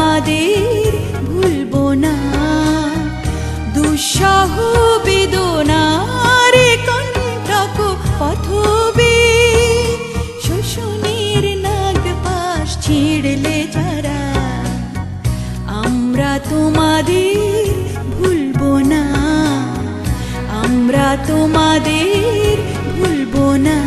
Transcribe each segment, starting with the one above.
তোমাদের ভুলবো না। দুঃসহ বেদনার কণ্টক পথবে শোষণের নাগপাশ ছিঁড়লে যারা, আমরা তোমাদের ভুলবো না, আমরা তোমাদের ভুলবো না।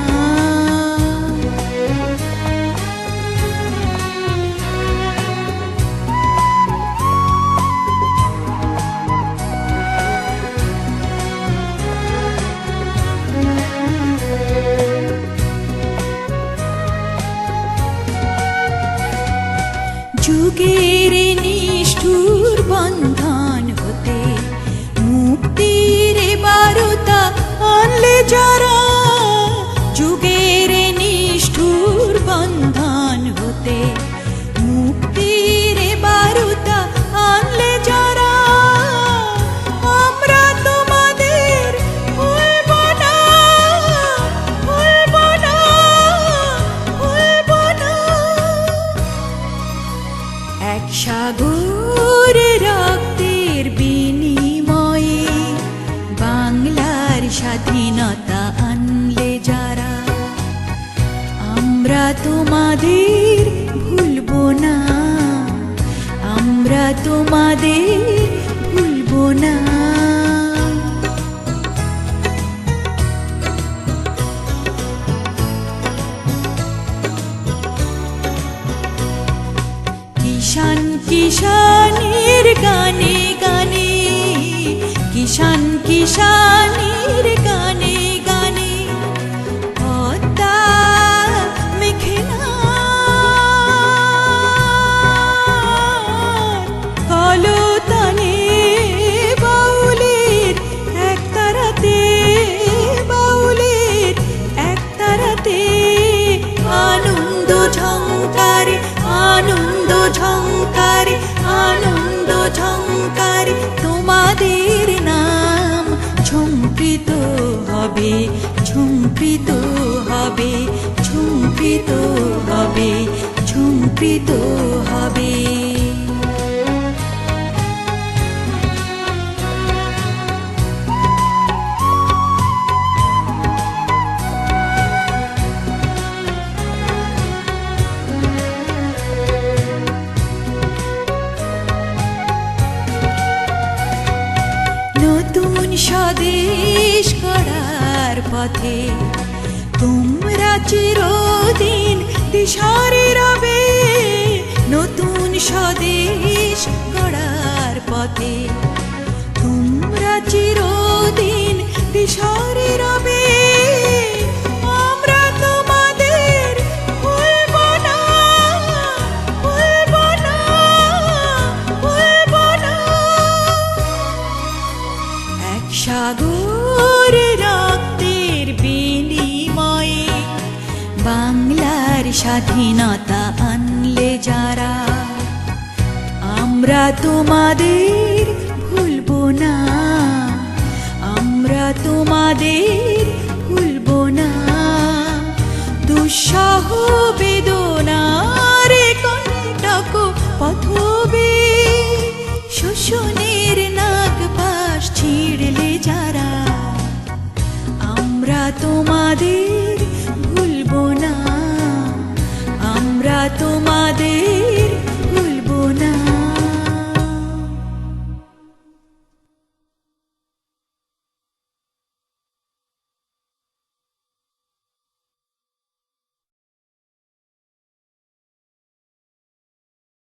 যুগের নিষ্ঠুর বন্ধন হতে মুক্তির বারতা আনলে যারা, যুগের নিষ্ঠুর বন্ধন হতে মুক্তির বারতা আনলে যারা, আমরা তোমাদের ভুলবো না, ভুলবো না, ভুলবো না। এক সাগর রক্তের বিনিময়ে বাংলার স্বাধীনতা আনলে যারা, আমরা তোমাদের ভুলবো না, আমরা তোমাদের ভুলবো না। কিষান কিষানের গানে গানে, কিষান কিষানের গানে গানে পদ্মা মেঘনার কলতানে বাউলের একতারাতে, বাউলের একতারাতে আনন্দ ঝংকারে, আনন্দ ঝংকারে, আনন্দ ঝংকারে তোমাদের নাম ঝঙ্কৃত হবে, ঝঙ্কৃত হবে, ঝঙ্কৃত হবে, ঝঙ্কৃত হবে। নতুন স্বদেশ গড়ার পথে তোমরা চিরদিন দিশারি রবে, নতুন স্বদেশ গড়ার পথে তোমরা চিরদিন দিশারি রবে, আমরা তোমাদের ভুলবো না, ভুলবো না, ভুলবো না। এক সাগর রক্তের বিনিময়ে বাংলার স্বাধীনতা আনলে যারা, আমরা তোমাদের ভুলবো না, আমরা তোমাদের ভুলবো না। দুঃসহ বেদনার কণ্টক পথবে শোষণের নাগপাশ ছিঁড়লে যারা, আমরা তোমাদের ভুলবো না, আমরা তোমাদের